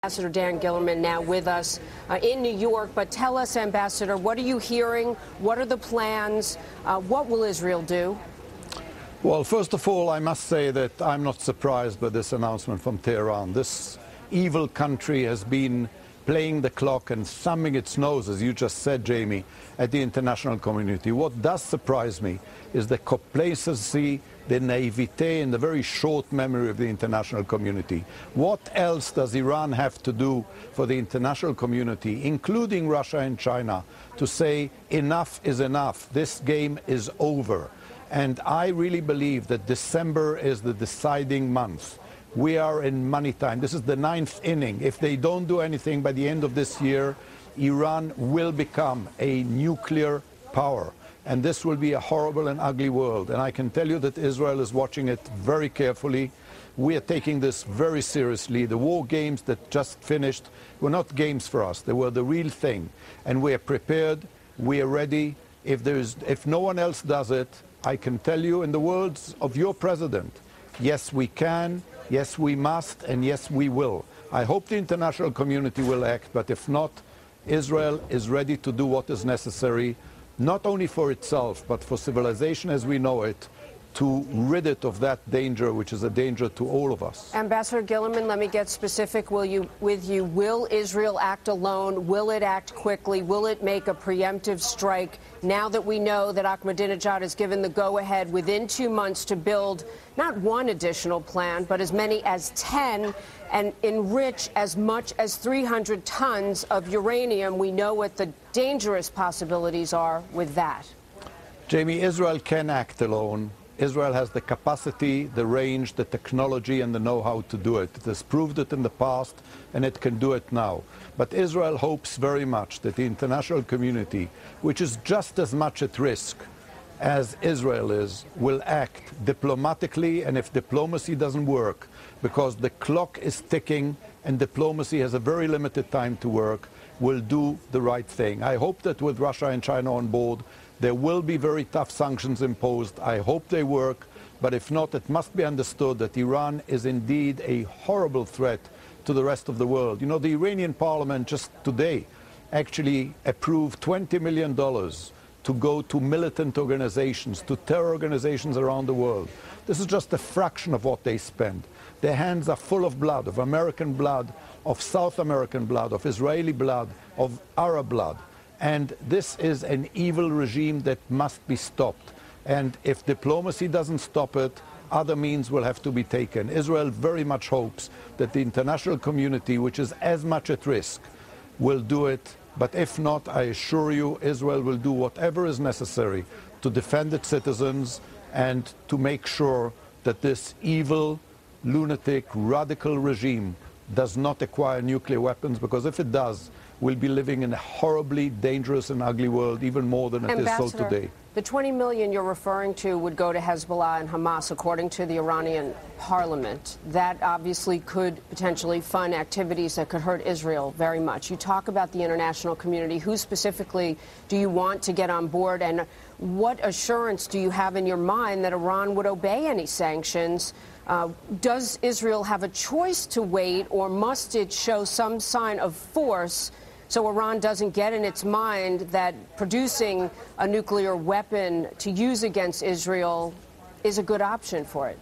Ambassador Dan Gillerman now with us in New York. But tell us, Ambassador, what are you hearing? What are the plans? What will Israel do? Well, first of all, I must say that I'm not surprised by this announcement from Tehran. This evil country has been playing the clock and thumbing its nose, as you just said, Jamie, at the international community. What does surprise me is the complacency, the naivete, and the very short memory of the international community. What else does Iran have to do for the international community, including Russia and China, to say enough is enough, this game is over? And I really believe that December is the deciding month. We are in money time. This is the 9th inning. If they don't do anything by the end of this year, Iran will become a nuclear power. And this will be a horrible and ugly world. And I can tell you that Israel is watching it very carefully. We are taking this very seriously. The war games that just finished were not games for us. They were the real thing. And we are prepared. We are ready. If no one else does it, I can tell you, in the words of your president, yes, we can. Yes, we must, and yes, we will. I hope the international community will act, but if not, Israel is ready to do what is necessary, not only for itself, but for civilization as we know it, to rid it of that danger, which is a danger to all of us. Ambassador Gillerman, let me get specific with you. Will Israel act alone? Will it act quickly? Will it make a preemptive strike now that we know that Ahmadinejad has given the go-ahead within 2 months to build not one additional plant, but as many as 10 and enrich as much as 300 tons of uranium? We know what the dangerous possibilities are with that. Jamie, Israel can act alone. Israel has the capacity, the range, the technology, and the know-how to do it. It has proved it in the past, and it can do it now. But Israel hopes very much that the international community, which is just as much at risk as Israel is, will act diplomatically, and if diplomacy doesn't work, because the clock is ticking and diplomacy has a very limited time to work, will do the right thing. I hope that with Russia and China on board, there will be very tough sanctions imposed. I hope they work, but if not, it must be understood that Iran is indeed a horrible threat to the rest of the world. You know, the Iranian parliament just today actually approved $20 million to go to militant organizations, to terror organizations around the world. This is just a fraction of what they spend. Their hands are full of blood, of American blood, of South American blood, of Israeli blood, of Arab blood. And this is an evil regime that must be stopped. And if diplomacy doesn't stop it, other means will have to be taken. Israel very much hopes that the international community, which is as much at risk, will do it. But if not, I assure you, Israel will do whatever is necessary to defend its citizens and to make sure that this evil, lunatic, radical regime does not acquire nuclear weapons, because if it does, we'll be living in a horribly dangerous and ugly world, even more than it is so today. The $20 million you're referring to would go to Hezbollah and Hamas, according to the Iranian parliament. That obviously could potentially fund activities that could hurt Israel very much. You talk about the international community. Who specifically do you want to get on board, and what assurance do you have in your mind that Iran would obey any sanctions? Does Israel have a choice to wait, or must it show some sign of force so Iran doesn't get in its mind that producing a nuclear weapon to use against Israel is a good option for it?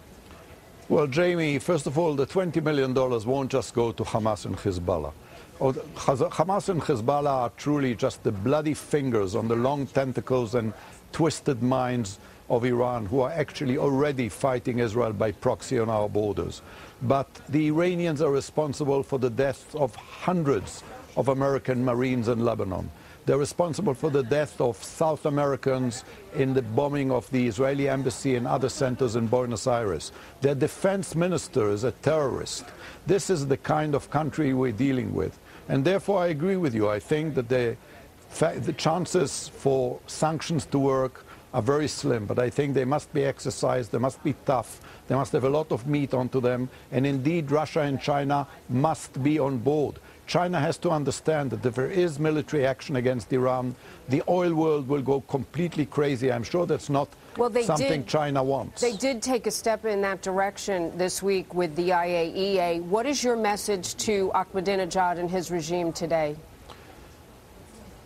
Well, Jamie, first of all, the $20 million won't just go to Hamas and Hezbollah. Hamas and Hezbollah are truly just the bloody fingers on the long tentacles and twisted minds of Iran, who are actually already fighting Israel by proxy on our borders. But the Iranians are responsible for the death of hundreds of American Marines in Lebanon. They're responsible for the death of South Americans in the bombing of the Israeli embassy and other centers in Buenos Aires. Their defense minister is a terrorist. This is the kind of country we're dealing with. And therefore, I agree with you. I think that the chances for sanctions to work are very slim, but I think they must be exercised, they must be tough, they must have a lot of meat onto them, and indeed Russia and China must be on board. China has to understand that if there is military action against Iran, the oil world will go completely crazy. I'm sure that's not something China wants. They did take a step in that direction this week with the IAEA. What is your message to Ahmadinejad and his regime today?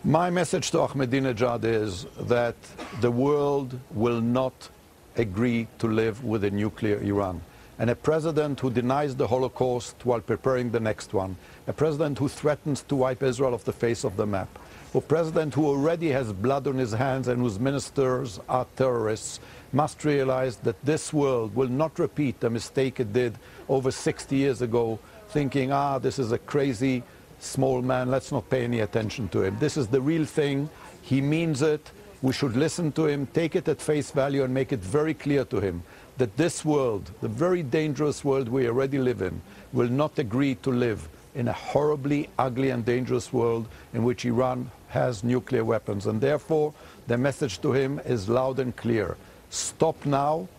My message to Ahmadinejad is that the world will not agree to live with a nuclear Iran. And a president who denies the Holocaust while preparing the next one, a president who threatens to wipe Israel off the face of the map, a president who already has blood on his hands and whose ministers are terrorists, must realize that this world will not repeat the mistake it did over 60 years ago, thinking, this is a crazy small man, let's not pay any attention to him. This is the real thing. He means it. We should listen to him, take it at face value, and make it very clear to him that this world, the very dangerous world we already live in, will not agree to live in a horribly ugly and dangerous world in which Iran has nuclear weapons. And therefore, the message to him is loud and clear. Stop now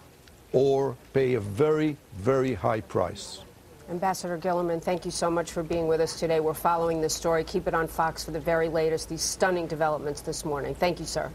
or pay a very, very high price. Ambassador Gilliman, thank you so much for being with us today. We're following this story. Keep it on Fox for the very latest, these stunning developments this morning. Thank you, sir.